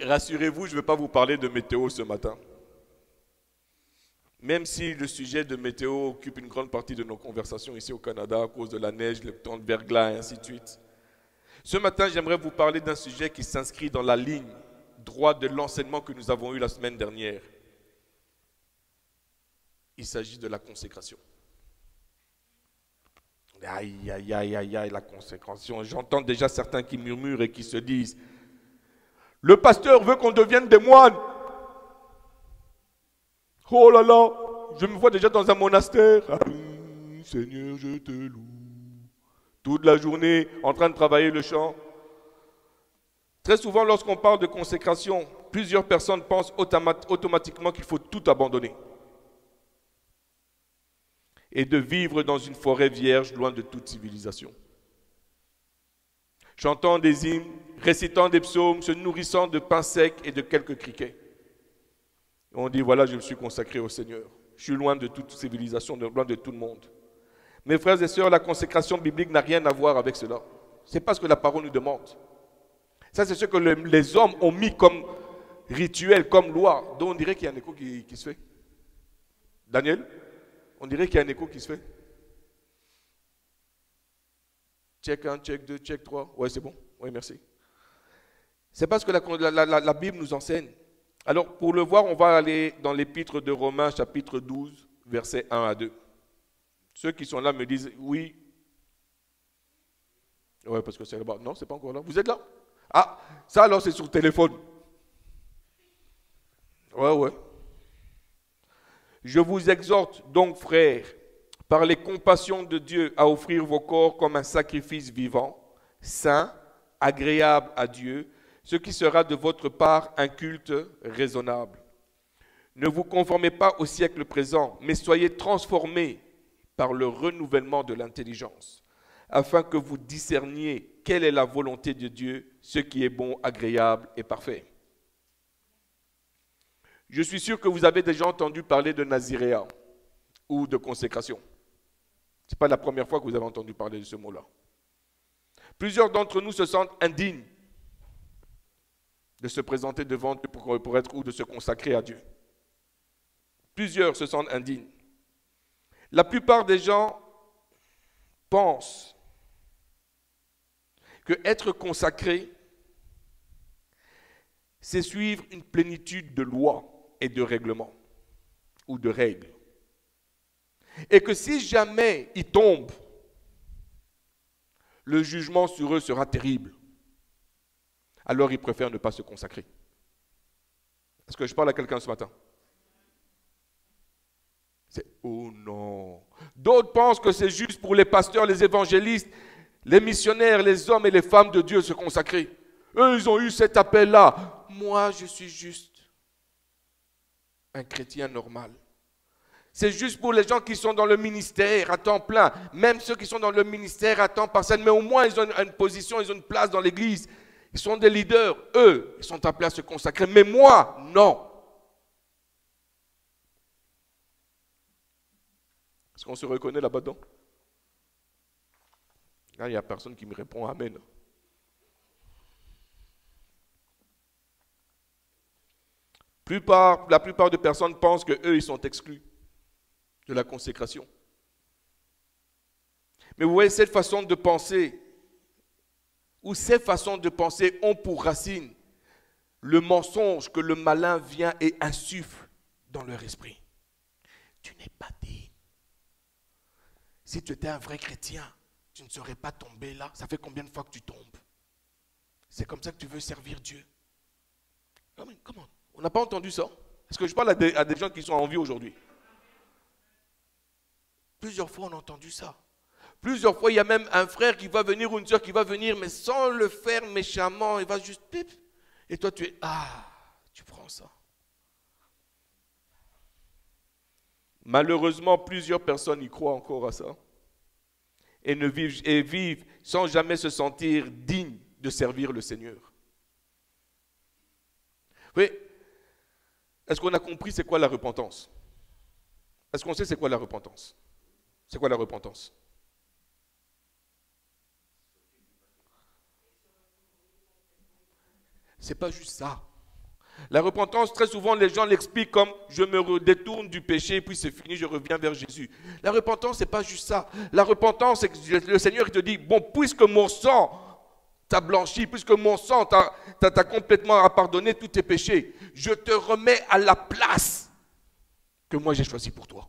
Rassurez-vous, je ne vais pas vous parler de météo ce matin. Même si le sujet de météo occupe une grande partie de nos conversations ici au Canada à cause de la neige, le temps de verglas et ainsi de suite. Ce matin, j'aimerais vous parler d'un sujet qui s'inscrit dans la ligne droite de l'enseignement que nous avons eu la semaine dernière. Il s'agit de la consécration. Aïe, aïe, aïe, aïe, aïe, la consécration. J'entends déjà certains qui murmurent et qui se disent « Le pasteur veut qu'on devienne des moines. Oh là là, je me vois déjà dans un monastère. Ah, Seigneur, je te loue. Toute la journée en train de travailler le chant. » Très souvent, lorsqu'on parle de consécration, plusieurs personnes pensent automatiquement qu'il faut tout abandonner et de vivre dans une forêt vierge loin de toute civilisation. Chantant des hymnes, récitant des psaumes, se nourrissant de pain sec et de quelques criquets. On dit, voilà, je me suis consacré au Seigneur. Je suis loin de toute civilisation, loin de tout le monde. Mes frères et sœurs, la consécration biblique n'a rien à voir avec cela. Ce n'est pas ce que la parole nous demande. Ça, c'est ce que les hommes ont mis comme rituel, comme loi. Donc on dirait qu'il y a un écho qui se fait. Daniel, on dirait qu'il y a un écho qui se fait. Check 1, check 2, check 3. Ouais, c'est bon. Oui, merci. C'est parce que la Bible nous enseigne. Alors, pour le voir, on va aller dans l'épître de Romains, chapitre 12, versets 1 à 2. Ceux qui sont là me disent, oui. Oui, parce que c'est là-bas. Non, c'est pas encore là. Vous êtes là? Ah, ça alors c'est sur le téléphone. Ouais. Je vous exhorte donc, frères, par les compassions de Dieu, à offrir vos corps comme un sacrifice vivant, saint, agréable à Dieu, ce qui sera de votre part un culte raisonnable. Ne vous conformez pas au siècle présent, mais soyez transformés par le renouvellement de l'intelligence, afin que vous discerniez quelle est la volonté de Dieu, ce qui est bon, agréable et parfait. Je suis sûr que vous avez déjà entendu parler de naziréat ou de consécration. Ce n'est pas la première fois que vous avez entendu parler de ce mot-là. Plusieurs d'entre nous se sentent indignes de se présenter devant Dieu pour être ou de se consacrer à Dieu. Plusieurs se sentent indignes. La plupart des gens pensent que être consacré, c'est suivre une plénitude de lois et de règlements ou de règles. Et que si jamais ils tombent, le jugement sur eux sera terrible. Alors ils préfèrent ne pas se consacrer. Est-ce que je parle à quelqu'un ce matin? C'est oh non. D'autres pensent que c'est juste pour les pasteurs, les évangélistes, les missionnaires, les hommes et les femmes de Dieu se consacrer. Eux, ils ont eu cet appel-là. Moi, je suis juste un chrétien normal. C'est juste pour les gens qui sont dans le ministère à temps plein. Même ceux qui sont dans le ministère à temps partiel. Mais au moins, ils ont une position, ils ont une place dans l'église. Ils sont des leaders. Eux, ils sont appelés à se consacrer. Mais moi, non. Est-ce qu'on se reconnaît là-bas-dedans? Là, il n'y a personne qui me répond Amen. La plupart des personnes pensent qu'eux, ils sont exclus de la consécration. Mais vous voyez, cette façon de penser, ou ces façons de penser ont pour racine le mensonge que le malin vient et insuffle dans leur esprit. Tu n'es pas digne. Si tu étais un vrai chrétien, tu ne serais pas tombé là. Ça fait combien de fois que tu tombes? C'est comme ça que tu veux servir Dieu. Comment? On n'a pas entendu ça? Est-ce que je parle à des gens qui sont en vie aujourd'hui? Plusieurs fois, on a entendu ça. Plusieurs fois, il y a même un frère qui va venir ou une soeur qui va venir, mais sans le faire méchamment, il va juste pip. Et toi, tu es, tu prends ça. Malheureusement, plusieurs personnes y croient encore à ça. Et vivent sans jamais se sentir dignes de servir le Seigneur. Oui. Est-ce qu'on a compris c'est quoi la repentance? Est-ce qu'on sait c'est quoi la repentance? C'est quoi la repentance? C'est pas juste ça. La repentance, très souvent, les gens l'expliquent comme je me détourne du péché, puis c'est fini, je reviens vers Jésus. La repentance, ce n'est pas juste ça. La repentance, c'est que le Seigneur te dit, bon, puisque mon sang t'a blanchi, puisque mon sang t'a complètement pardonné tous tes péchés, je te remets à la place que moi j'ai choisie pour toi.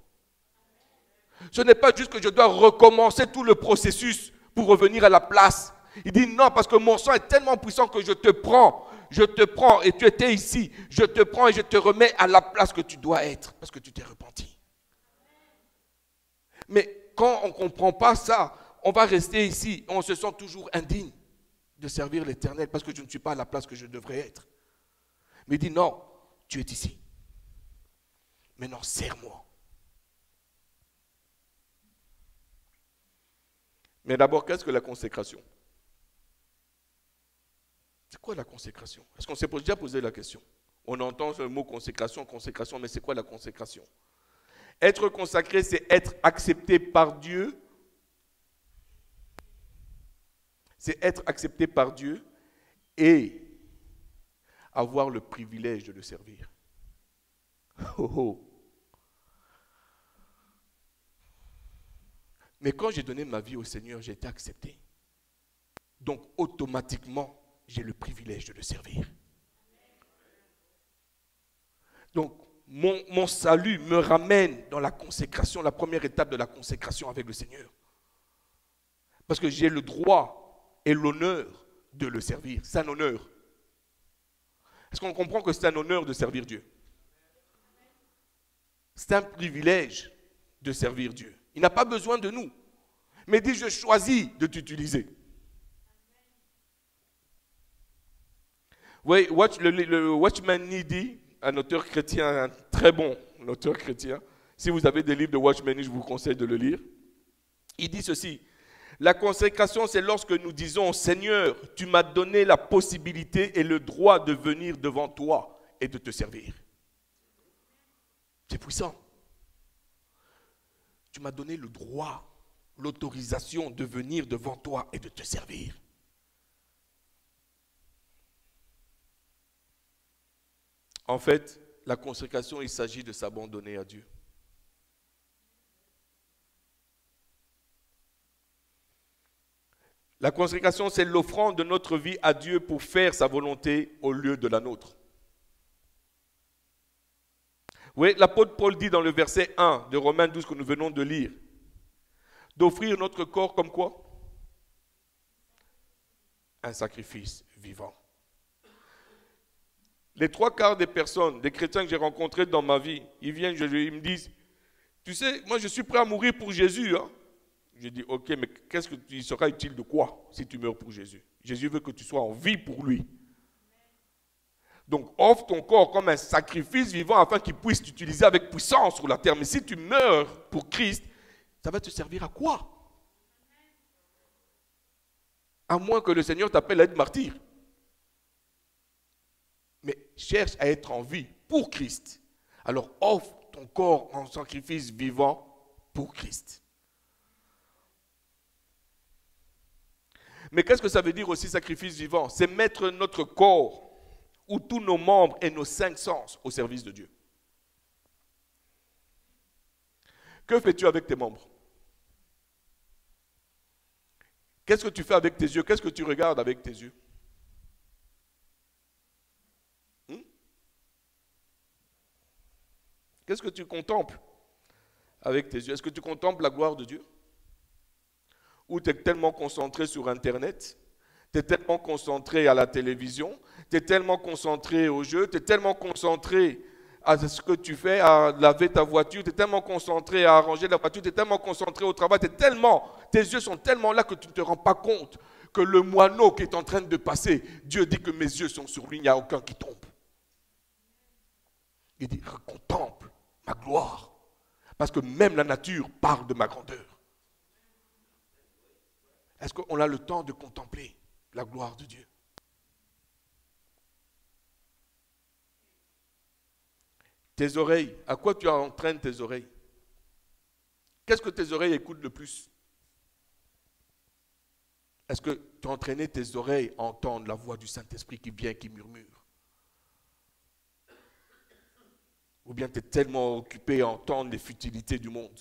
Ce n'est pas juste que je dois recommencer tout le processus pour revenir à la place. Il dit non, parce que mon sang est tellement puissant que je te prends et tu étais ici, je te prends et je te remets à la place que tu dois être, parce que tu t'es repenti. Mais quand on ne comprend pas ça, on va rester ici, on se sent toujours indigne de servir l'Éternel, parce que je ne suis pas à la place que je devrais être. Mais il dit non, tu es ici. Maintenant, sers-moi. Mais d'abord, qu'est-ce que la consécration? C'est quoi la consécration? Est-ce qu'on s'est déjà posé la question? On entend le mot consécration, mais c'est quoi la consécration? Être consacré, c'est être accepté par Dieu. C'est être accepté par Dieu et avoir le privilège de le servir. Oh oh. Mais quand j'ai donné ma vie au Seigneur, j'ai été accepté. Donc automatiquement, j'ai le privilège de le servir. Donc, mon salut me ramène dans la consécration, la première étape de la consécration avec le Seigneur. Parce que j'ai le droit et l'honneur de le servir. C'est un honneur. Est-ce qu'on comprend que c'est un honneur de servir Dieu? C'est un privilège de servir Dieu. Il n'a pas besoin de nous. Mais il dit, je choisis de t'utiliser. Oui, le Watchman Nee dit, un auteur chrétien, un très bon auteur chrétien. Si vous avez des livres de Watchman Nee, je vous conseille de le lire. Il dit ceci, la consécration, c'est lorsque nous disons, Seigneur, tu m'as donné la possibilité et le droit de venir devant toi et de te servir. C'est puissant. Tu m'as donné le droit, l'autorisation de venir devant toi et de te servir. En fait, la consécration, il s'agit de s'abandonner à Dieu. La consécration, c'est l'offrande de notre vie à Dieu pour faire sa volonté au lieu de la nôtre. Oui, l'apôtre Paul dit dans le verset 1 de Romains 12 que nous venons de lire, d'offrir notre corps comme quoi? Un sacrifice vivant. Les trois quarts des personnes, des chrétiens que j'ai rencontrés dans ma vie, ils viennent, ils me disent, tu sais, moi je suis prêt à mourir pour Jésus. Hein? Je dis, ok, mais qu'est-ce que il sera utile de quoi si tu meurs pour Jésus? Jésus veut que tu sois en vie pour lui. Donc offre ton corps comme un sacrifice vivant afin qu'il puisse t'utiliser avec puissance sur la terre. Mais si tu meurs pour Christ, ça va te servir à quoi? À moins que le Seigneur t'appelle à être martyr. Mais cherche à être en vie pour Christ. Alors offre ton corps en sacrifice vivant pour Christ. Mais qu'est-ce que ça veut dire aussi sacrifice vivant? C'est mettre notre corps ou tous nos membres et nos 5 sens au service de Dieu. Que fais-tu avec tes membres? Qu'est-ce que tu fais avec tes yeux? Qu'est-ce que tu regardes avec tes yeux? Qu'est-ce que tu contemples avec tes yeux? Est-ce que tu contemples la gloire de Dieu? Ou tu es tellement concentré sur Internet, tu es tellement concentré à la télévision, tu es tellement concentré au jeu, tu es tellement concentré à ce que tu fais, à laver ta voiture, tu es tellement concentré à arranger la voiture, tu es tellement concentré au travail, tes yeux sont tellement là que tu ne te rends pas compte que le moineau qui est en train de passer, Dieu dit que mes yeux sont sur lui, il n'y a aucun qui tombe. Il dit, contemple ma gloire, parce que même la nature parle de ma grandeur. Est-ce qu'on a le temps de contempler la gloire de Dieu? Tes oreilles, à quoi tu entraînes tes oreilles? Qu'est-ce que tes oreilles écoutent le plus? Est-ce que tu as entraîné tes oreilles à entendre la voix du Saint-Esprit qui vient, qui murmure? Ou bien tu es tellement occupé à entendre les futilités du monde.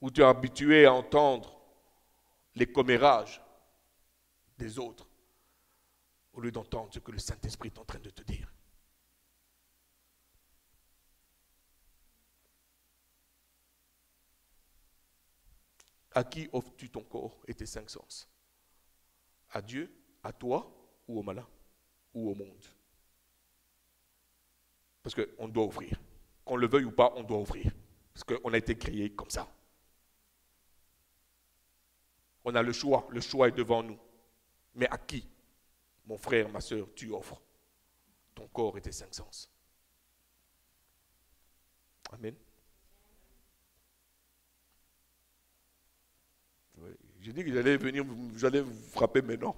Ou tu es habitué à entendre les commérages des autres, au lieu d'entendre ce que le Saint-Esprit est en train de te dire. À qui offres-tu ton corps et tes 5 sens? À Dieu, à toi ou au malin ou au monde? Parce qu'on doit offrir. Qu'on le veuille ou pas, on doit offrir. Parce qu'on a été créé comme ça. On a le choix est devant nous. Mais à qui, mon frère, ma soeur, tu offres ton corps et tes 5 sens? Amen. Oui. J'ai dit que j'allais vous frapper, mais non.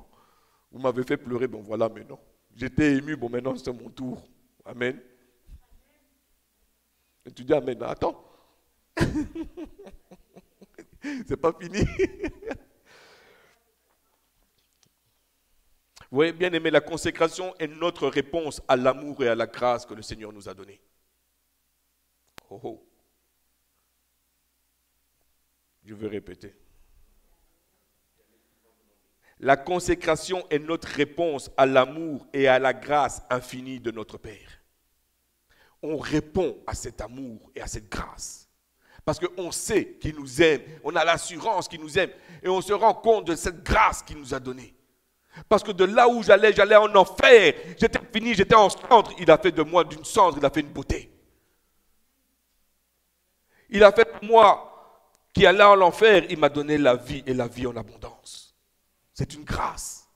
Vous m'avez fait pleurer, bon voilà, mais non. J'étais ému, bon maintenant c'est mon tour. Amen. Et tu dis amen, attends. C'est pas fini. Vous voyez, bien aimé, la consécration est notre réponse à l'amour et à la grâce que le Seigneur nous a donné. Oh oh. Je vais répéter. La consécration est notre réponse à l'amour et à la grâce infinie de notre Père. On répond à cet amour et à cette grâce. Parce qu'on sait qu'il nous aime, on a l'assurance qu'il nous aime, et on se rend compte de cette grâce qu'il nous a donnée. Parce que de là où j'allais en enfer, j'étais fini, j'étais en cendre, il a fait de moi d'une cendre, il a fait une beauté. Il a fait de moi qui allait en enfer, il m'a donné la vie et la vie en abondance. C'est une grâce.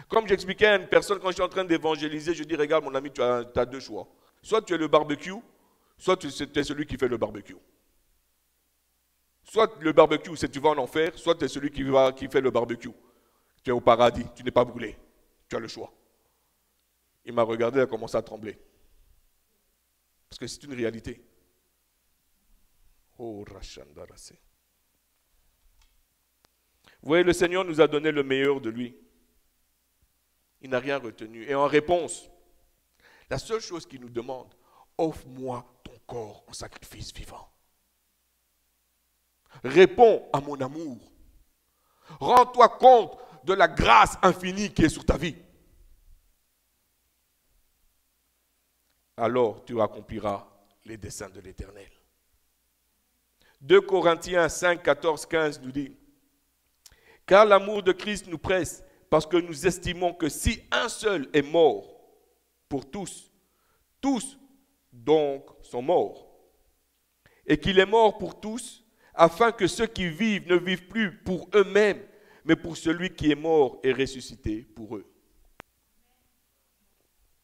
Comme j'expliquais à une personne quand je suis en train d'évangéliser, je dis, regarde mon ami, tu as 2 choix. Soit tu es le barbecue, soit tu es celui qui fait le barbecue. Soit le barbecue, c'est tu vas en enfer, soit tu es celui qui fait le barbecue. Tu es au paradis, tu n'es pas brûlé. Tu as le choix. Il m'a regardé, il a commencé à trembler. Parce que c'est une réalité. Oh, Rachandarase. Vous voyez, le Seigneur nous a donné le meilleur de lui. Il n'a rien retenu. Et en réponse, la seule chose qu'il nous demande, offre-moi ton corps en sacrifice vivant. Réponds à mon amour. Rends-toi compte de la grâce infinie qui est sur ta vie. Alors tu accompliras les desseins de l'Éternel. 2 Corinthiens 5, 14, 15 nous dit: car l'amour de Christ nous presse, parce que nous estimons que si un seul est mort pour tous, tous donc sont morts. Et qu'il est mort pour tous, afin que ceux qui vivent ne vivent plus pour eux-mêmes, mais pour celui qui est mort et ressuscité pour eux.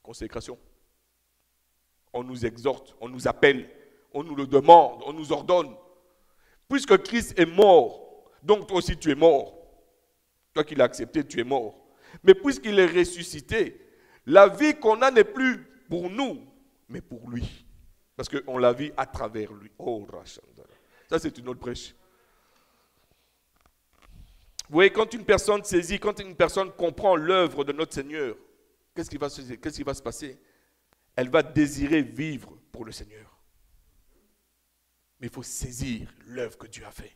Consécration. On nous exhorte, on nous appelle, on nous le demande, on nous ordonne. Puisque Christ est mort, donc toi aussi tu es mort. Toi qui l'as accepté, tu es mort. Mais puisqu'il est ressuscité, la vie qu'on a n'est plus pour nous, mais pour lui. Parce qu'on la vit à travers lui. Oh, Rachandara. Ça, c'est une autre prêche. Vous voyez, quand une personne saisit, quand une personne comprend l'œuvre de notre Seigneur, qu'est-ce qui va se passer? Elle va désirer vivre pour le Seigneur. Mais il faut saisir l'œuvre que Dieu a faite.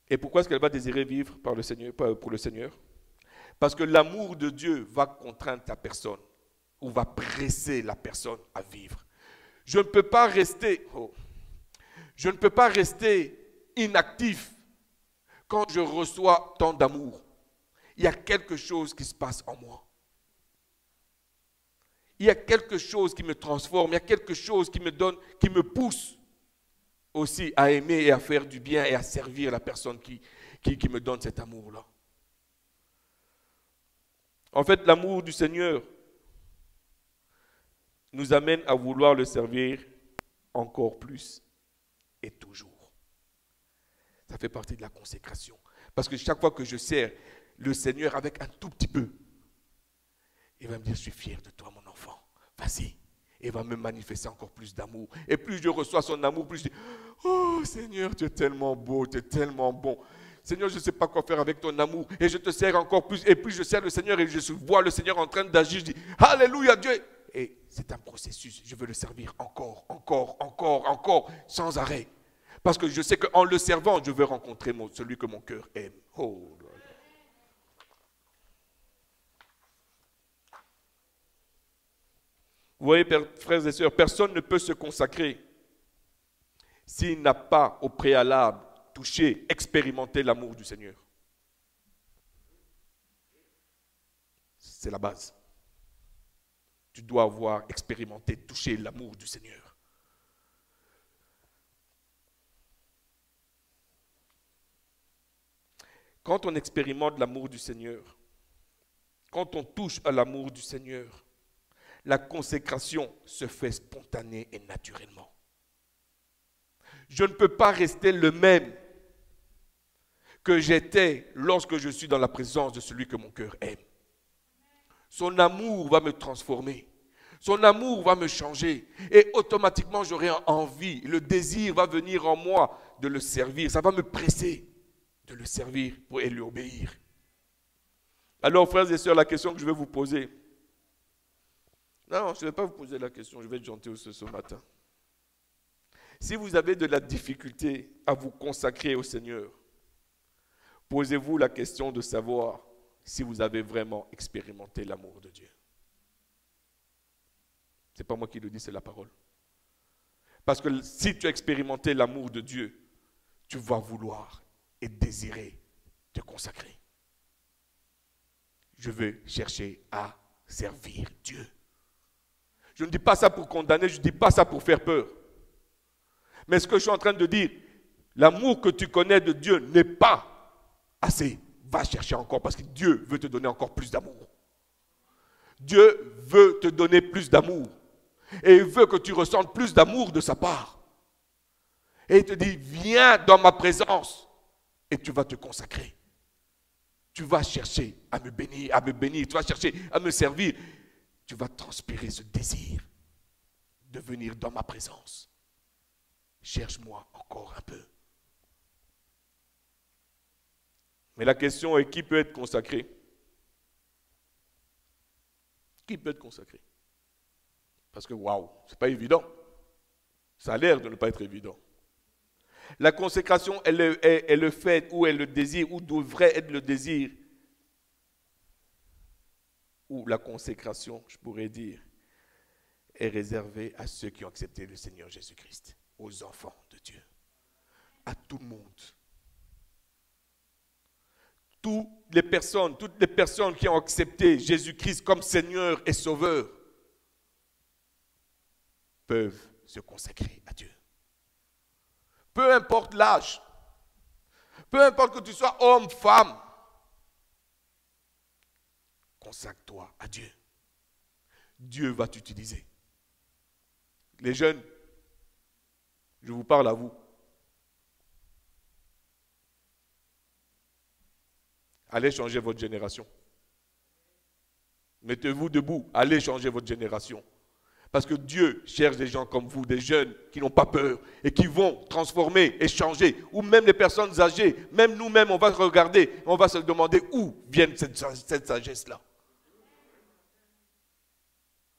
Et pourquoi est-ce qu'elle va désirer vivre pour le Seigneur? Parce que l'amour de Dieu va contraindre ta personne ou va presser la personne à vivre. Je ne peux pas rester inactif quand je reçois tant d'amour. Il y a quelque chose qui se passe en moi. Il y a quelque chose qui me transforme, il y a quelque chose qui me pousse aussi à aimer et à faire du bien et à servir la personne qui me donne cet amour-là. En fait, l'amour du Seigneur nous amène à vouloir le servir encore plus et toujours. Ça fait partie de la consécration. Parce que chaque fois que je sers le Seigneur avec un tout petit peu, il va me dire, je suis fier de toi, mon enfant. Vas-y. Il va me manifester encore plus d'amour. Et plus je reçois son amour, plus je dis, oh Seigneur, tu es tellement beau, tu es tellement bon. Seigneur, je ne sais pas quoi faire avec ton amour. Et je te sers encore plus. Et puis je sers le Seigneur et je vois le Seigneur en train d'agir. Je dis, Alléluia Dieu. Et c'est un processus. Je veux le servir encore, sans arrêt. Parce que je sais qu'en le servant, je vais rencontrer celui que mon cœur aime. Oh là là. Vous voyez, frères et sœurs, personne ne peut se consacrer s'il n'a pas au préalable touché, expérimenté l'amour du Seigneur. C'est la base. Tu dois avoir expérimenté, touché l'amour du Seigneur. Quand on expérimente l'amour du Seigneur, quand on touche à l'amour du Seigneur, la consécration se fait spontanée et naturellement. Je ne peux pas rester le même que j'étais lorsque je suis dans la présence de celui que mon cœur aime. Son amour va me transformer. Son amour va me changer. Et automatiquement, j'aurai envie. Le désir va venir en moi de le servir. Ça va me presser de le servir et lui obéir. Alors, frères et sœurs, la question que je vais vous poser. Non, je ne vais pas vous poser la question. Je vais être gentil ce matin. Si vous avez de la difficulté à vous consacrer au Seigneur, posez-vous la question de savoir si vous avez vraiment expérimenté l'amour de Dieu. Ce n'est pas moi qui le dis, c'est la parole. Parce que si tu as expérimenté l'amour de Dieu, tu vas vouloir et désirer te consacrer. Je veux chercher à servir Dieu. Je ne dis pas ça pour condamner, je ne dis pas ça pour faire peur. Mais ce que je suis en train de dire, l'amour que tu connais de Dieu n'est pas assez. Va chercher encore parce que Dieu veut te donner encore plus d'amour. Dieu veut te donner plus d'amour. Et il veut que tu ressentes plus d'amour de sa part. Et il te dit, viens dans ma présence et tu vas te consacrer. Tu vas chercher à me bénir, tu vas chercher à me servir. Tu vas transpirer ce désir de venir dans ma présence. Cherche-moi encore un peu. Mais la question est, qui peut être consacré? Qui peut être consacré? Parce que, waouh, ce n'est pas évident. Ça a l'air de ne pas être évident. La consécration est le fait, ou est le désir, ou devrait être le désir, ou la consécration, je pourrais dire, est réservée à ceux qui ont accepté le Seigneur Jésus-Christ, aux enfants de Dieu, à tout le monde. Toutes les personnes qui ont accepté Jésus-Christ comme Seigneur et Sauveur peuvent se consacrer à Dieu. Peu importe l'âge, peu importe que tu sois homme, femme, consacre-toi à Dieu. Dieu va t'utiliser. Les jeunes, je vous parle à vous. Allez changer votre génération. Mettez-vous debout, allez changer votre génération. Parce que Dieu cherche des gens comme vous, des jeunes qui n'ont pas peur et qui vont transformer et changer. Ou même les personnes âgées, même nous-mêmes, on va regarder, on va se demander où vient cette sagesse-là.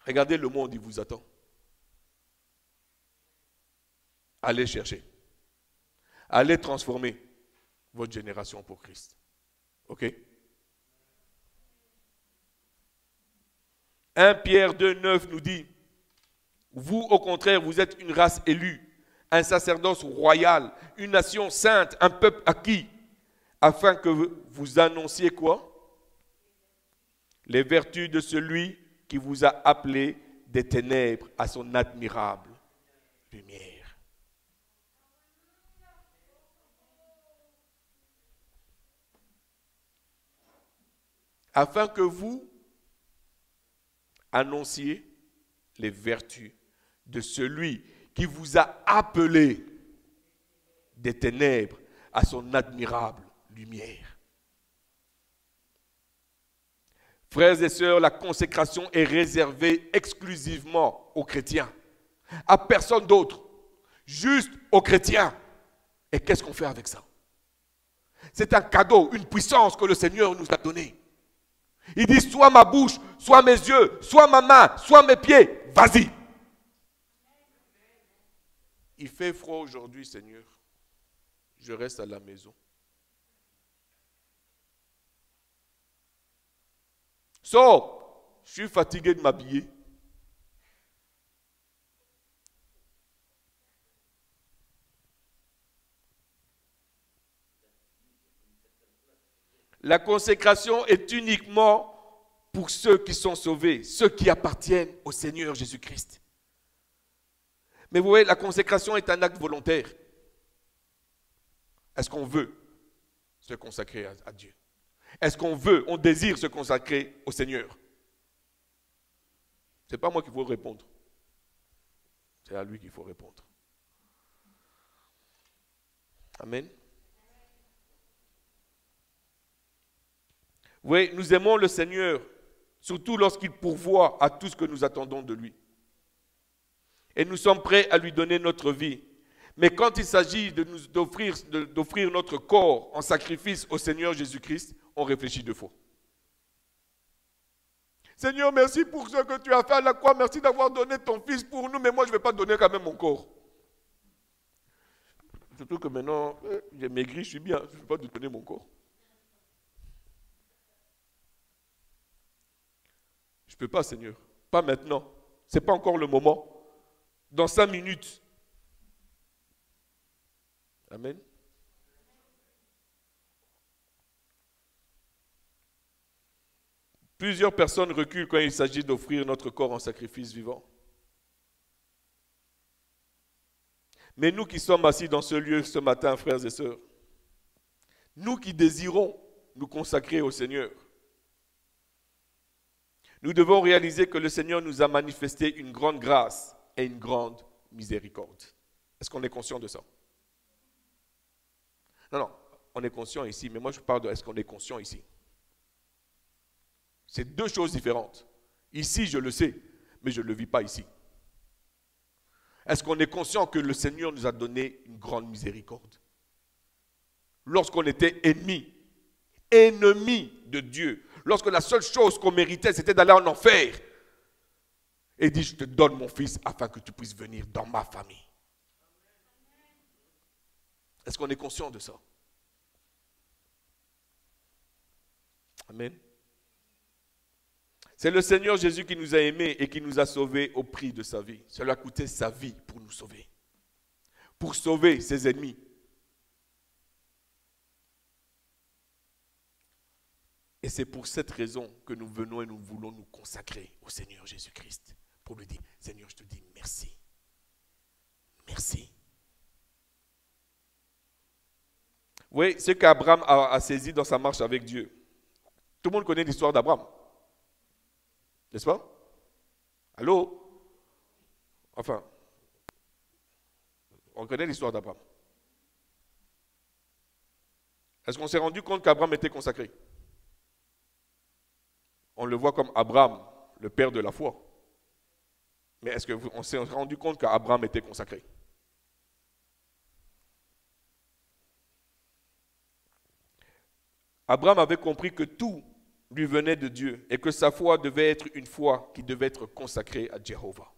Regardez le monde, il vous attend. Allez chercher. Allez transformer votre génération pour Christ. Ok? 1 Pierre 2,9 nous dit, vous au contraire, vous êtes une race élue, un sacerdoce royal, une nation sainte, un peuple acquis, afin que vous annonciez quoi? Les vertus de celui qui vous a appelé des ténèbres à son admirable lumière. Afin que vous annonciez les vertus de celui qui vous a appelé des ténèbres à son admirable lumière. Frères et sœurs, la consécration est réservée exclusivement aux chrétiens, à personne d'autre, juste aux chrétiens. Et qu'est-ce qu'on fait avec ça? C'est un cadeau, une puissance que le Seigneur nous a donnée. Il dit, soit ma bouche, soit mes yeux, soit ma main, soit mes pieds. Vas-y. Il fait froid aujourd'hui, Seigneur. Je reste à la maison. Sors. Je suis fatigué de m'habiller. La consécration est uniquement pour ceux qui sont sauvés, ceux qui appartiennent au Seigneur Jésus-Christ. Mais vous voyez, la consécration est un acte volontaire. Est-ce qu'on veut se consacrer à Dieu? Est-ce qu'on veut, on désire se consacrer au Seigneur? Ce n'est pas moi qu'il faut répondre. C'est à lui qu'il faut répondre. Amen. Oui, nous aimons le Seigneur, surtout lorsqu'il pourvoit à tout ce que nous attendons de lui. Et nous sommes prêts à lui donner notre vie. Mais quand il s'agit d'offrir notre corps en sacrifice au Seigneur Jésus-Christ, on réfléchit deux fois. Seigneur, merci pour ce que tu as fait à la croix. Merci d'avoir donné ton Fils pour nous, mais moi je ne vais pas donner quand même mon corps. Surtout que maintenant, j'ai maigri, je suis bien, je ne vais pas te donner mon corps. Je ne peux pas, Seigneur. Pas maintenant. Ce n'est pas encore le moment. Dans 5 minutes. Amen. Plusieurs personnes reculent quand il s'agit d'offrir notre corps en sacrifice vivant. Mais nous qui sommes assis dans ce lieu ce matin, frères et sœurs, nous qui désirons nous consacrer au Seigneur, nous devons réaliser que le Seigneur nous a manifesté une grande grâce et une grande miséricorde. Est-ce qu'on est conscient de ça? Non, on est conscient ici, mais moi je parle de est-ce qu'on est conscient ici? C'est deux choses différentes. Ici, je le sais, mais je ne le vis pas ici. Est-ce qu'on est conscient que le Seigneur nous a donné une grande miséricorde? Lorsqu'on était ennemis de Dieu, lorsque la seule chose qu'on méritait, c'était d'aller en enfer. Et il dit, je te donne mon Fils afin que tu puisses venir dans ma famille. Est-ce qu'on est conscient de ça? Amen. C'est le Seigneur Jésus qui nous a aimés et qui nous a sauvés au prix de sa vie. Cela a coûté sa vie pour nous sauver. Pour sauver ses ennemis. Et c'est pour cette raison que nous venons et nous voulons nous consacrer au Seigneur Jésus-Christ. Pour lui dire, Seigneur, je te dis merci. Merci. Oui, ce qu'Abraham a saisi dans sa marche avec Dieu. Tout le monde connaît l'histoire d'Abraham. N'est-ce pas? Allô? Enfin, on connaît l'histoire d'Abraham. Est-ce qu'on s'est rendu compte qu'Abraham était consacré? On le voit comme Abraham, le père de la foi. Mais est-ce qu'on s'est rendu compte qu'Abraham était consacré? Abraham avait compris que tout lui venait de Dieu et que sa foi devait être une foi qui devait être consacrée à Jéhovah.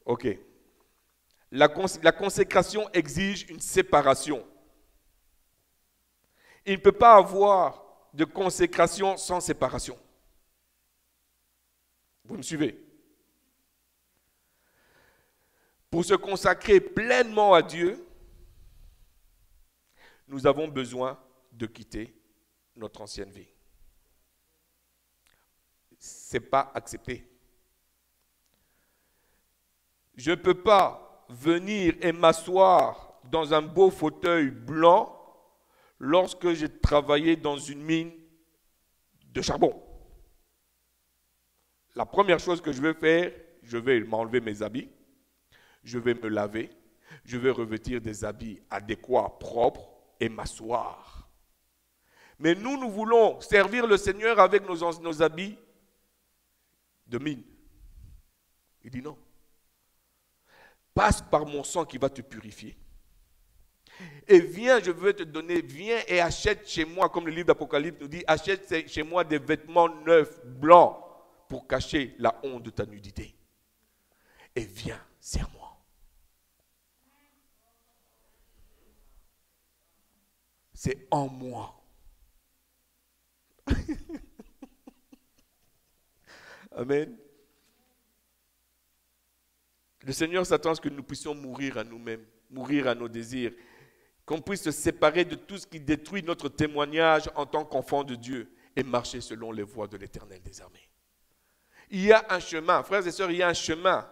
Ok. La consécration exige une séparation. Il ne peut pas avoir de consécration sans séparation. Vous me suivez? Pour se consacrer pleinement à Dieu, nous avons besoin de quitter notre ancienne vie. Ce n'est pas accepté. Je ne peux pas venir et m'asseoir dans un beau fauteuil blanc lorsque j'ai travaillé dans une mine de charbon. La première chose que je vais faire, je vais m'enlever mes habits, je vais me laver, je vais revêtir des habits adéquats, propres, et m'asseoir. Mais nous voulons servir le Seigneur avec nos habits de mine. Il dit non. Passe par mon sang qui va te purifier. Et viens, je veux te donner, viens et achète chez moi, comme le livre d'Apocalypse nous dit, achète chez moi des vêtements neufs, blancs, pour cacher la honte de ta nudité. Et viens, sers-moi. C'est en moi. Amen. Le Seigneur s'attend à ce que nous puissions mourir à nous-mêmes, mourir à nos désirs, qu'on puisse se séparer de tout ce qui détruit notre témoignage en tant qu'enfant de Dieu et marcher selon les voies de l'Éternel des armées. Il y a un chemin, frères et sœurs, il y a un chemin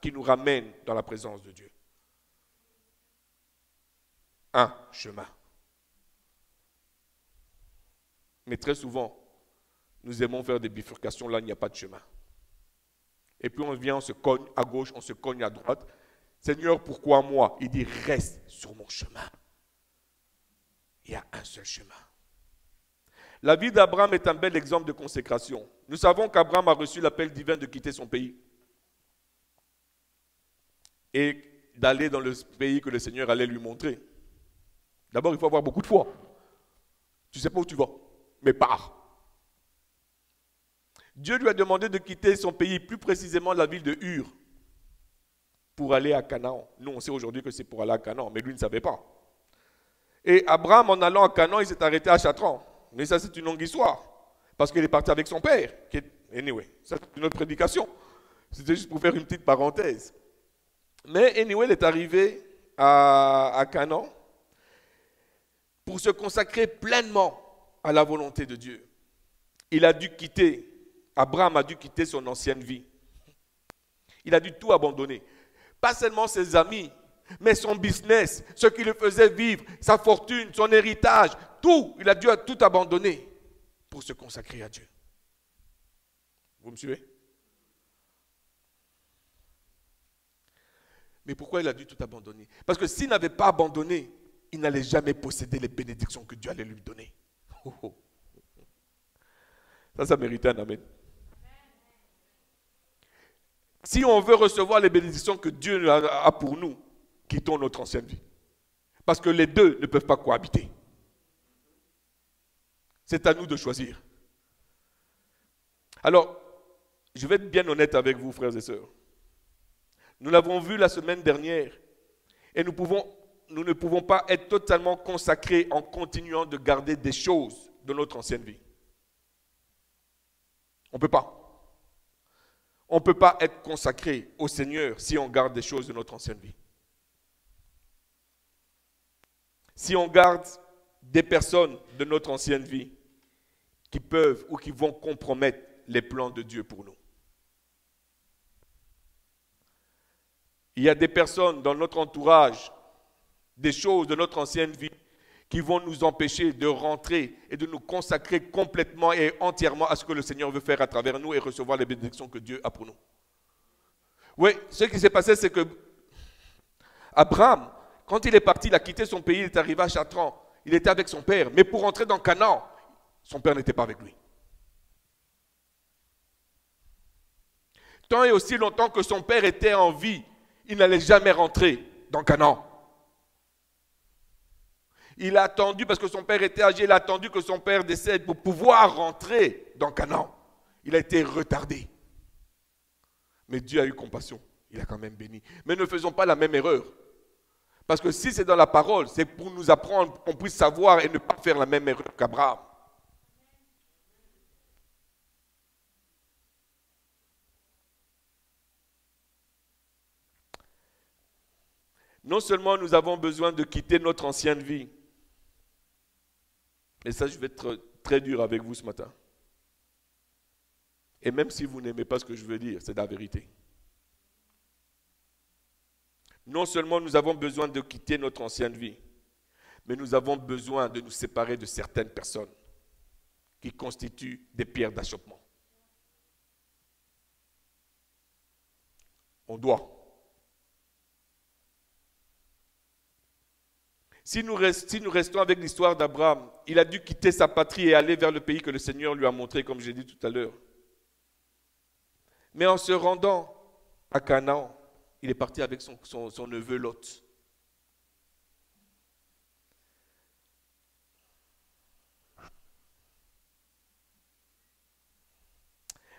qui nous ramène dans la présence de Dieu. Un chemin. Mais très souvent, nous aimons faire des bifurcations là, il n'y a pas de chemin. Et puis on vient, on se cogne à gauche, on se cogne à droite. Seigneur, pourquoi moi? Il dit, reste sur mon chemin. Il y a un seul chemin. La vie d'Abraham est un bel exemple de consécration. Nous savons qu'Abraham a reçu l'appel divin de quitter son pays et d'aller dans le pays que le Seigneur allait lui montrer. D'abord, il faut avoir beaucoup de foi. Tu ne sais pas où tu vas, mais pars. Dieu lui a demandé de quitter son pays, plus précisément la ville de Ur, pour aller à Canaan. Nous, on sait aujourd'hui que c'est pour aller à Canaan, mais lui ne savait pas. Et Abraham, en allant à Canaan, il s'est arrêté à Chartrand. Mais ça, c'est une longue histoire, parce qu'il est parti avec son père. Anyway, ça, c'est une autre prédication. C'était juste pour faire une petite parenthèse. Mais anyway, il est arrivé à Canaan pour se consacrer pleinement à la volonté de Dieu. Abraham a dû quitter son ancienne vie. Il a dû tout abandonner. Pas seulement ses amis, mais son business, ce qui le faisait vivre, sa fortune, son héritage, tout. Il a dû tout abandonner pour se consacrer à Dieu. Vous me suivez? Mais pourquoi il a dû tout abandonner? Parce que s'il n'avait pas abandonné, il n'allait jamais posséder les bénédictions que Dieu allait lui donner. Oh, oh. Ça méritait un amen. Si on veut recevoir les bénédictions que Dieu a pour nous, quittons notre ancienne vie. Parce que les deux ne peuvent pas cohabiter. C'est à nous de choisir. Alors, je vais être bien honnête avec vous, frères et sœurs. Nous l'avons vu la semaine dernière. Et nous ne pouvons pas être totalement consacrés en continuant de garder des choses de notre ancienne vie. On ne peut pas. On ne peut pas être consacré au Seigneur si on garde des choses de notre ancienne vie. Si on garde des personnes de notre ancienne vie qui peuvent ou qui vont compromettre les plans de Dieu pour nous. Il y a des personnes dans notre entourage, des choses de notre ancienne vie qui vont nous empêcher de rentrer et de nous consacrer complètement et entièrement à ce que le Seigneur veut faire à travers nous et recevoir les bénédictions que Dieu a pour nous. Oui, ce qui s'est passé, c'est que Abraham, quand il est parti, il a quitté son pays, il est arrivé à Chartrand, il était avec son père, mais pour rentrer dans Canaan, son père n'était pas avec lui. Tant et aussi longtemps que son père était en vie, il n'allait jamais rentrer dans Canaan. Il a attendu, parce que son père était âgé, il a attendu que son père décède pour pouvoir rentrer dans Canaan. Il a été retardé. Mais Dieu a eu compassion. Il a quand même béni. Mais ne faisons pas la même erreur. Parce que si c'est dans la parole, c'est pour nous apprendre qu'on puisse savoir et ne pas faire la même erreur qu'Abraham. Non seulement nous avons besoin de quitter notre ancienne vie, et ça je vais être très dur avec vous ce matin. Et même si vous n'aimez pas ce que je veux dire, c'est la vérité. Non seulement nous avons besoin de quitter notre ancienne vie, mais nous avons besoin de nous séparer de certaines personnes qui constituent des pierres d'achoppement. On doit. Si nous restons avec l'histoire d'Abraham, il a dû quitter sa patrie et aller vers le pays que le Seigneur lui a montré, comme j'ai dit tout à l'heure. Mais en se rendant à Canaan, il est parti avec son neveu Lot.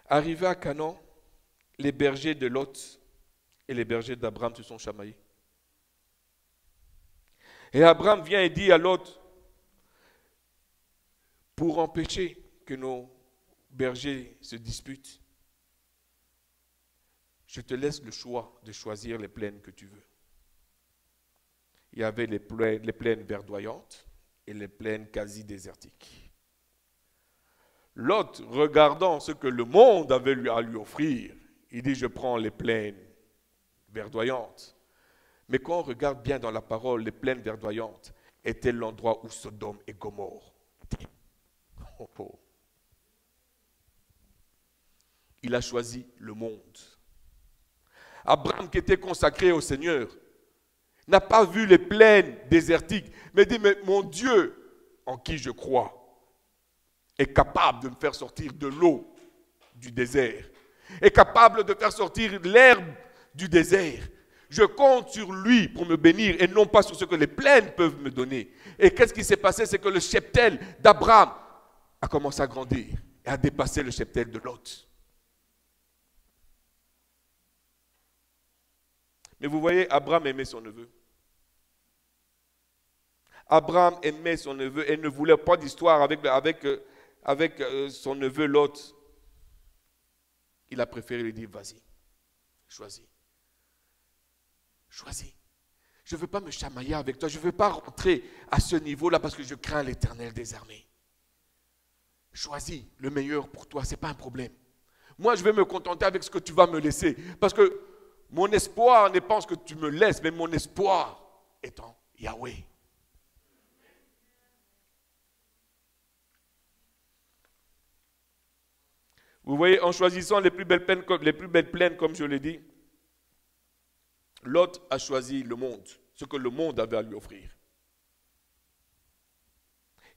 Arrivé à Canaan, les bergers de Lot et les bergers d'Abraham se sont chamaillés. Et Abraham vient et dit à Lot, pour empêcher que nos bergers se disputent, je te laisse le choix de choisir les plaines que tu veux. Il y avait les plaines verdoyantes et les plaines quasi désertiques. Lot, regardant ce que le monde avait à lui offrir, il dit, je prends les plaines verdoyantes. Mais quand on regarde bien dans la parole, les plaines verdoyantes étaient l'endroit où Sodome et Gomorrhe étaient. Oh, oh. Il a choisi le monde. Abraham, qui était consacré au Seigneur, n'a pas vu les plaines désertiques, mais dit, mais mon Dieu, en qui je crois, est capable de me faire sortir de l'eau du désert, est capable de faire sortir l'herbe du désert. Je compte sur lui pour me bénir et non pas sur ce que les plaines peuvent me donner. Et qu'est-ce qui s'est passé? C'est que le cheptel d'Abraham a commencé à grandir et a dépassé le cheptel de Lot. Mais vous voyez, Abraham aimait son neveu. Abraham aimait son neveu et ne voulait pas d'histoire avec son neveu Lot. Il a préféré lui dire, vas-y, choisis. Choisis. Je ne veux pas me chamailler avec toi. Je ne veux pas rentrer à ce niveau-là parce que je crains l'Éternel des armées. Choisis le meilleur pour toi, ce n'est pas un problème. Moi, je vais me contenter avec ce que tu vas me laisser. Parce que mon espoir n'est pas ce que tu me laisses, mais mon espoir est en Yahweh. Vous voyez, en choisissant les plus belles plaines, comme je l'ai dit, Lot a choisi le monde, ce que le monde avait à lui offrir.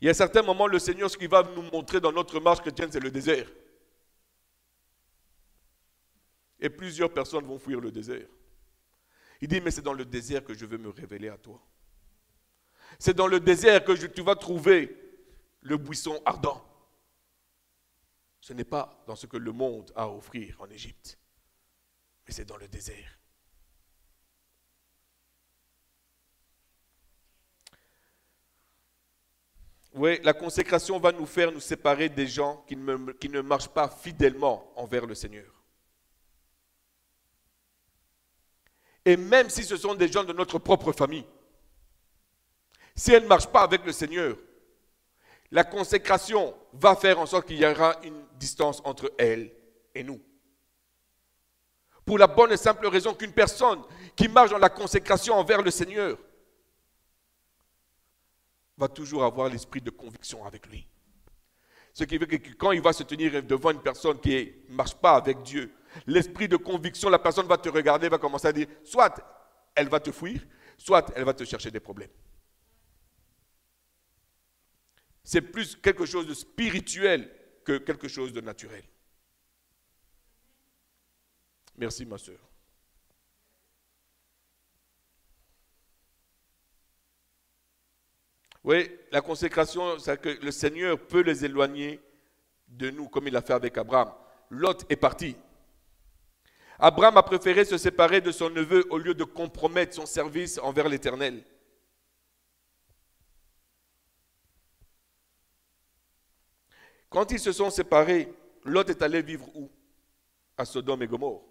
Il y a certains moments, le Seigneur, ce qu'il va nous montrer dans notre marche chrétienne, c'est le désert. Et plusieurs personnes vont fuir le désert. Il dit, mais c'est dans le désert que je veux me révéler à toi. C'est dans le désert que tu vas trouver le buisson ardent. Ce n'est pas dans ce que le monde a à offrir en Égypte, mais c'est dans le désert. Oui, la consécration va nous faire nous séparer des gens qui ne marchent pas fidèlement envers le Seigneur. Et même si ce sont des gens de notre propre famille, si elles ne marchent pas avec le Seigneur, la consécration va faire en sorte qu'il y aura une distance entre elles et nous. Pour la bonne et simple raison qu'une personne qui marche dans la consécration envers le Seigneur va toujours avoir l'esprit de conviction avec lui. Ce qui veut que quand il va se tenir devant une personne qui ne marche pas avec Dieu, l'esprit de conviction, la personne va te regarder, va commencer à dire, soit elle va te fuir, soit elle va te chercher des problèmes. C'est plus quelque chose de spirituel que quelque chose de naturel. Merci ma soeur. Oui, la consécration, c'est que le Seigneur peut les éloigner de nous, comme il l'a fait avec Abraham. Lot est parti. Abraham a préféré se séparer de son neveu au lieu de compromettre son service envers l'Éternel. Quand ils se sont séparés, Lot est allé vivre où? À Sodome et Gomorrhe.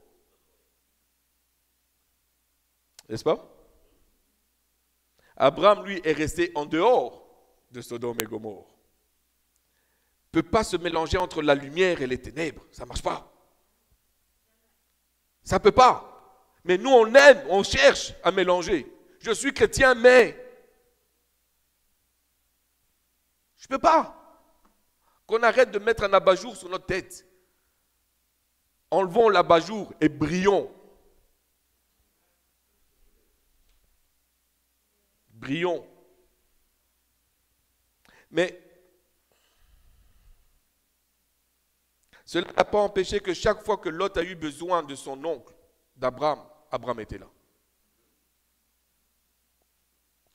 N'est-ce pas? Abraham, lui, est resté en dehors de Sodome et Gomorrhe. Il ne peut pas se mélanger entre la lumière et les ténèbres. Ça ne marche pas. Ça ne peut pas. Mais nous, on aime, on cherche à mélanger. Je suis chrétien, mais je ne peux pas. Qu'on arrête de mettre un abat-jour sur notre tête. Enlevons l'abat-jour et brillons. Brillons. Mais cela n'a pas empêché que chaque fois que Lot a eu besoin de son oncle, d'Abraham, Abraham était là.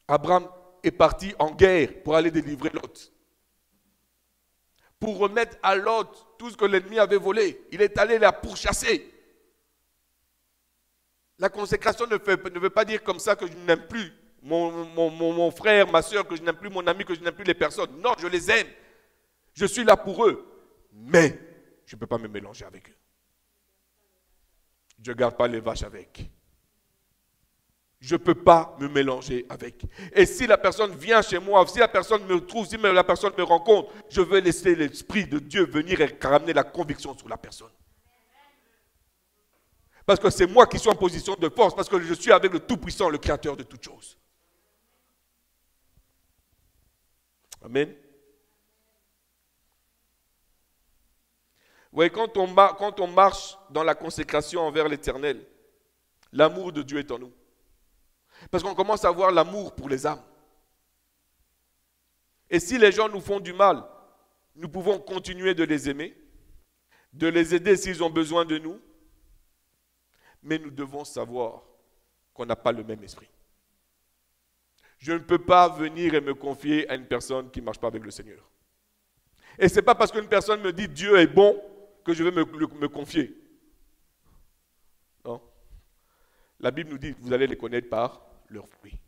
Abraham est parti en guerre pour aller délivrer Lot. Pour remettre à Lot tout ce que l'ennemi avait volé. Il est allé la pourchasser. La consécration ne veut pas dire comme ça que je n'aime plus mon frère, ma soeur, que je n'aime plus mon ami, que je n'aime plus les personnes. Non, je les aime. Je suis là pour eux. Mais je ne peux pas me mélanger avec eux. Je ne garde pas les vaches avec. Je ne peux pas me mélanger avec. Et si la personne vient chez moi, si la personne me trouve, si la personne me rencontre, je veux laisser l'Esprit de Dieu venir et ramener la conviction sur la personne. Parce que c'est moi qui suis en position de force, parce que je suis avec le Tout-Puissant, le Créateur de toutes choses. Amen. Oui, quand on marche dans la consécration envers l'Éternel, l'amour de Dieu est en nous. Parce qu'on commence à avoir l'amour pour les âmes. Et si les gens nous font du mal, nous pouvons continuer de les aimer, de les aider s'ils ont besoin de nous, mais nous devons savoir qu'on n'a pas le même esprit. Je ne peux pas venir et me confier à une personne qui ne marche pas avec le Seigneur. Et ce n'est pas parce qu'une personne me dit Dieu est bon que je vais me confier. Non. La Bible nous dit vous allez les connaître par leurs fruits.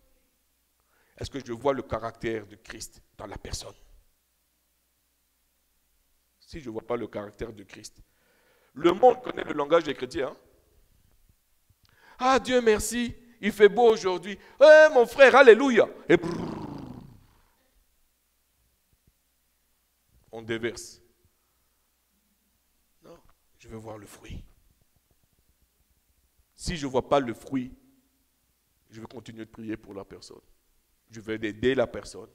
Est-ce que je vois le caractère de Christ dans la personne? Si je ne vois pas le caractère de Christ. Le monde connaît le langage des chrétiens. Hein? Ah Dieu merci, il fait beau aujourd'hui. Eh mon frère, alléluia. Et on déverse. Non, je veux voir le fruit. Si je ne vois pas le fruit, je vais continuer de prier pour la personne. Je vais aider la personne.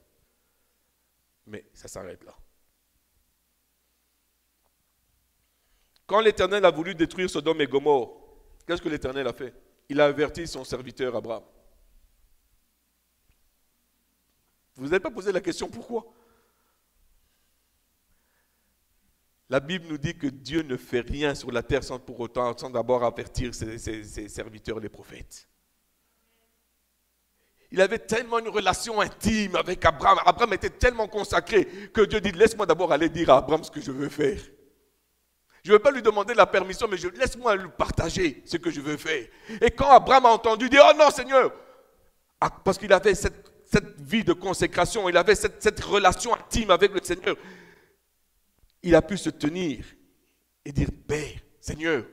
Mais ça s'arrête là. Quand l'Éternel a voulu détruire Sodome et Gomorrhe, qu'est-ce que l'Éternel a fait? Il a averti son serviteur Abraham. Vous n'avez pas posé la question pourquoi? La Bible nous dit que Dieu ne fait rien sur la terre sans pour autant, sans d'abord avertir ses serviteurs, les prophètes. Il avait tellement une relation intime avec Abraham. Abraham était tellement consacré que Dieu dit, laisse-moi d'abord aller dire à Abraham ce que je veux faire. Je ne vais pas lui demander la permission, mais laisse-moi lui partager ce que je veux faire. Et quand Abraham a entendu dire, oh non Seigneur, parce qu'il avait cette vie de consécration, il avait cette relation intime avec le Seigneur, il a pu se tenir et dire, Père, Seigneur,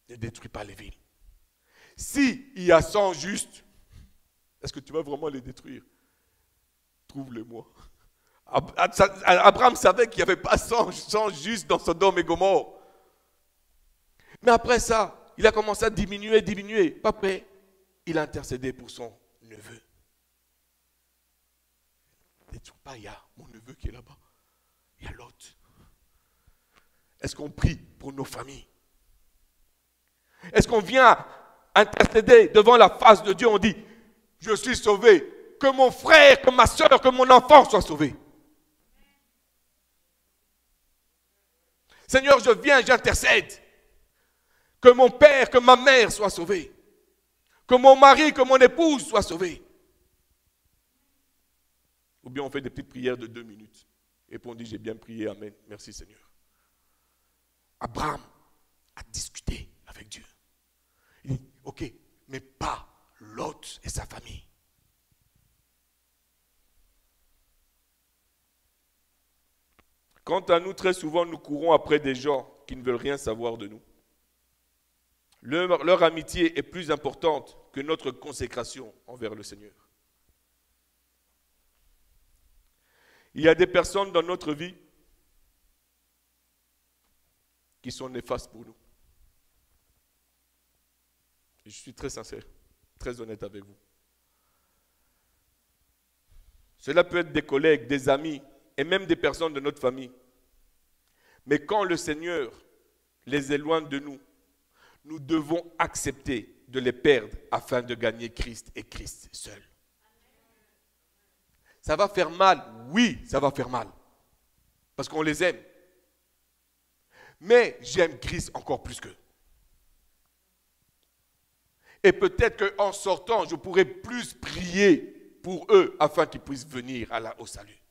ne détruis pas les villes. Si il y a 100 justes, est-ce que tu vas vraiment les détruire? Trouve-les-moi. Abraham savait qu'il n'y avait pas 100 justes dans Sodome et Gomorrhe. Mais après ça, il a commencé à diminuer. Après, il a intercédé pour son neveu. Ne détruis pas, il y a mon neveu qui est là-bas. Il y a l'autre. Est-ce qu'on prie pour nos familles? Est-ce qu'on vient intercéder devant la face de Dieu? On dit, je suis sauvé. Que mon frère, que ma soeur, que mon enfant soit sauvé. Seigneur, je viens, j'intercède. Que mon père, que ma mère soit sauvée. Que mon mari, que mon épouse soit sauvée. Ou bien on fait des petites prières de 2 minutes. Et puis on dit, j'ai bien prié, amen. Merci Seigneur. Abraham a discuté avec Dieu. Il dit, ok, mais pas Lot et sa famille. Quant à nous, très souvent, nous courons après des gens qui ne veulent rien savoir de nous. Leur amitié est plus importante que notre consécration envers le Seigneur. Il y a des personnes dans notre vie qui sont néfastes pour nous. Et je suis très sincère, très honnête avec vous. Cela peut être des collègues, des amis, et même des personnes de notre famille. Mais quand le Seigneur les éloigne de nous, nous devons accepter de les perdre afin de gagner Christ et Christ seul. Ça va faire mal, oui, ça va faire mal, parce qu'on les aime. Mais j'aime Christ encore plus qu'eux. Et peut-être qu'en sortant, je pourrai plus prier pour eux afin qu'ils puissent venir au salut.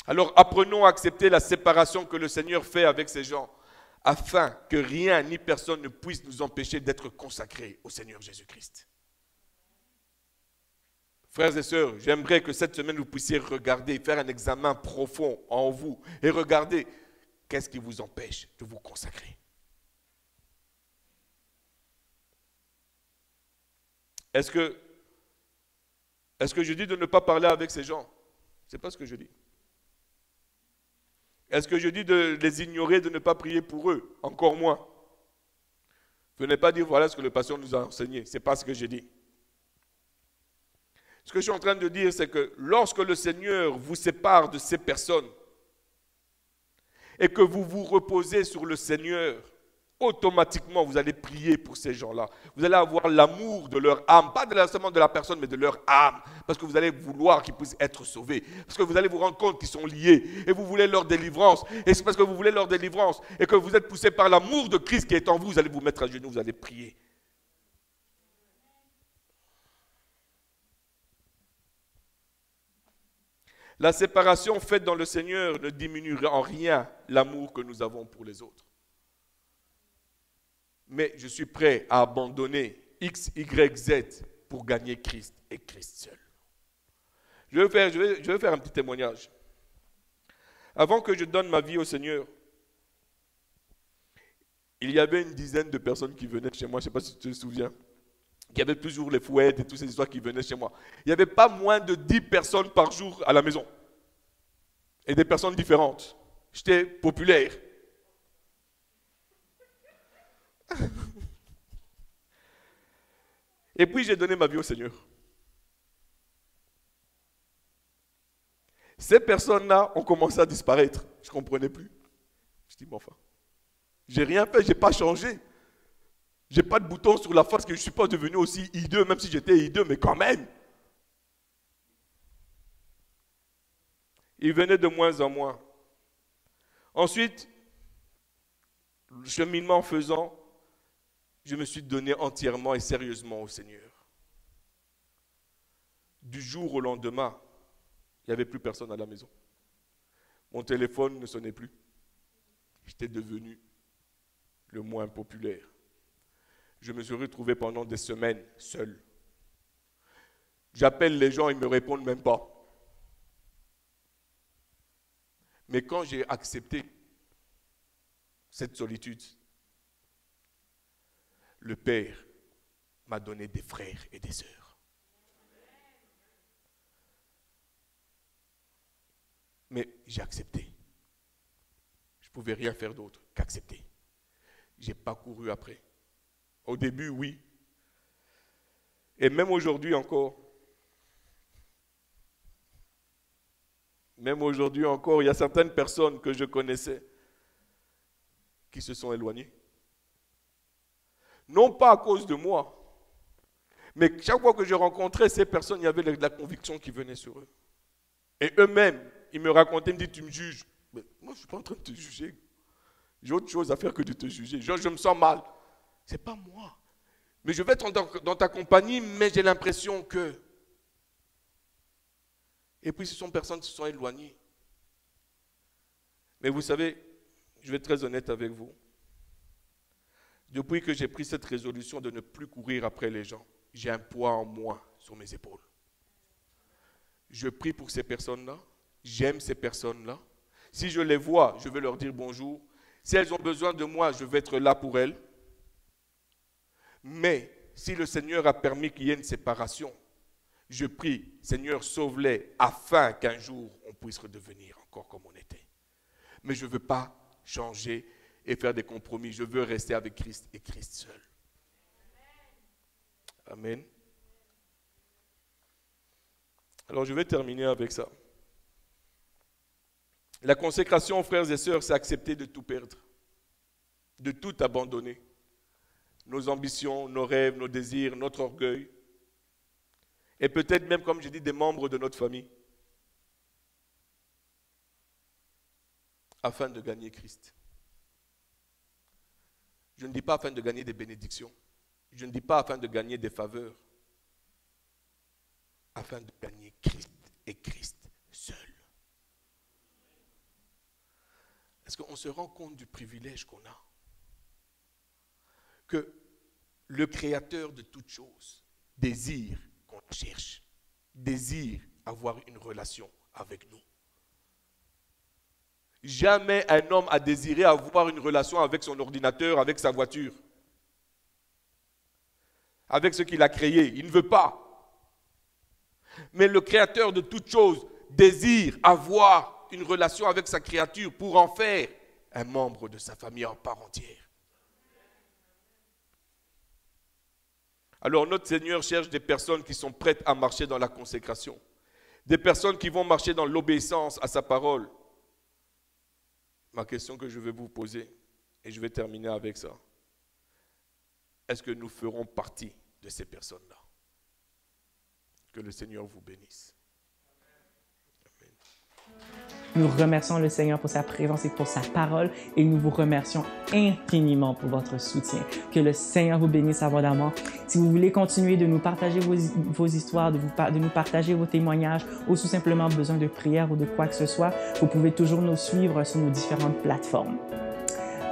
Alors apprenons à accepter la séparation que le Seigneur fait avec ces gens, afin que rien ni personne ne puisse nous empêcher d'être consacrés au Seigneur Jésus-Christ. Frères et sœurs, j'aimerais que cette semaine vous puissiez regarder, faire un examen profond en vous et regarder qu'est-ce qui vous empêche de vous consacrer. Est-ce que je dis de ne pas parler avec ces gens? Ce n'est pas ce que je dis. Est-ce que je dis de les ignorer, de ne pas prier pour eux? Encore moins. Venez pas dire voilà ce que le pasteur nous a enseigné. Ce n'est pas ce que j'ai dit. Ce que je suis en train de dire, c'est que lorsque le Seigneur vous sépare de ces personnes et que vous vous reposez sur le Seigneur, automatiquement, vous allez prier pour ces gens-là. Vous allez avoir l'amour de leur âme, pas seulement de la personne, mais de leur âme. Parce que vous allez vouloir qu'ils puissent être sauvés. Parce que vous allez vous rendre compte qu'ils sont liés. Et vous voulez leur délivrance. Et c'est parce que vous voulez leur délivrance et que vous êtes poussé par l'amour de Christ qui est en vous, vous allez vous mettre à genoux, vous allez prier. La séparation faite dans le Seigneur ne diminuera en rien l'amour que nous avons pour les autres. Mais je suis prêt à abandonner X, Y, Z pour gagner Christ et Christ seul. Je vais faire un petit témoignage. Avant que je donne ma vie au Seigneur, il y avait une dizaine de personnes qui venaient chez moi, je ne sais pas si tu te souviens, qui avaient toujours les fouettes et toutes ces histoires qui venaient chez moi. Il n'y avait pas moins de 10 personnes par jour à la maison. Et des personnes différentes. J'étais populaire. Et puis j'ai donné ma vie au Seigneur. Ces personnes-là ont commencé à disparaître. Je ne comprenais plus. Je dis, mais enfin, j'ai rien fait, je n'ai pas changé. Je n'ai pas de bouton sur la face que je ne suis pas devenu aussi hideux, même si j'étais hideux, mais quand même. Ils venaient de moins en moins. Ensuite, le cheminement faisant, je me suis donné entièrement et sérieusement au Seigneur. Du jour au lendemain, il n'y avait plus personne à la maison. Mon téléphone ne sonnait plus. J'étais devenu le moins populaire. Je me suis retrouvé pendant des semaines seul. J'appelle les gens, ils ne me répondent même pas. Mais quand j'ai accepté cette solitude, le Père m'a donné des frères et des sœurs. Mais j'ai accepté. Je ne pouvais rien faire d'autre qu'accepter. Je n'ai pas couru après. Au début, oui. Et même aujourd'hui encore. Même aujourd'hui encore, il y a certaines personnes que je connaissais qui se sont éloignées. Non pas à cause de moi, mais chaque fois que je rencontrais ces personnes, il y avait de la conviction qui venait sur eux. Et eux-mêmes, ils me racontaient, ils me disaient, tu me juges. Mais moi, je ne suis pas en train de te juger. J'ai autre chose à faire que de te juger. Je me sens mal. Ce n'est pas moi. Mais je vais être dans ta compagnie, mais j'ai l'impression que... Et puis, ce sont personnes qui se sont éloignées. Mais vous savez, je vais être très honnête avec vous. Depuis que j'ai pris cette résolution de ne plus courir après les gens, j'ai un poids en moins sur mes épaules. Je prie pour ces personnes-là. J'aime ces personnes-là. Si je les vois, je vais leur dire bonjour. Si elles ont besoin de moi, je vais être là pour elles. Mais si le Seigneur a permis qu'il y ait une séparation, je prie, Seigneur, sauve-les afin qu'un jour on puisse redevenir encore comme on était. Mais je ne veux pas changer et faire des compromis. Je veux rester avec Christ et Christ seul. Amen. Alors je vais terminer avec ça. La consécration, frères et sœurs, c'est accepter de tout perdre, de tout abandonner. Nos ambitions, nos rêves, nos désirs, notre orgueil. Et peut-être même, comme je dis, des membres de notre famille. Afin de gagner Christ. Je ne dis pas afin de gagner des bénédictions. Je ne dis pas afin de gagner des faveurs, afin de gagner Christ et Christ seul. Est-ce qu'on se rend compte du privilège qu'on a? Que le Créateur de toutes choses désire qu'on le cherche, désire avoir une relation avec nous. Jamais un homme a désiré avoir une relation avec son ordinateur, avec sa voiture, avec ce qu'il a créé. Il ne veut pas. Mais le Créateur de toutes choses désire avoir une relation avec sa créature pour en faire un membre de sa famille en part entière. Alors notre Seigneur cherche des personnes qui sont prêtes à marcher dans la consécration, des personnes qui vont marcher dans l'obéissance à sa parole. Ma question que je vais vous poser, et je vais terminer avec ça, est-ce que nous ferons partie de ces personnes-là? Que le Seigneur vous bénisse. Amen. Nous remercions le Seigneur pour sa présence et pour sa parole et nous vous remercions infiniment pour votre soutien. Que le Seigneur vous bénisse abondamment. Si vous voulez continuer de nous partager vos histoires, de nous partager vos témoignages ou tout simplement besoin de prière ou de quoi que ce soit, vous pouvez toujours nous suivre sur nos différentes plateformes.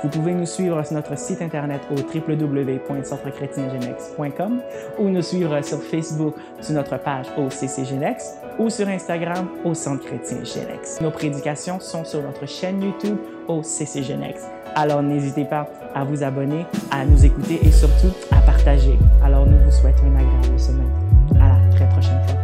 Vous pouvez nous suivre sur notre site internet au www.centrechrétiengenex.com ou nous suivre sur Facebook sur notre page au CCGenex ou sur Instagram au Centre Chrétien Genex. Nos prédications sont sur notre chaîne YouTube au CCGenex. Alors n'hésitez pas à vous abonner, à nous écouter et surtout à partager. Alors nous vous souhaitons une agréable semaine. À la très prochaine fois.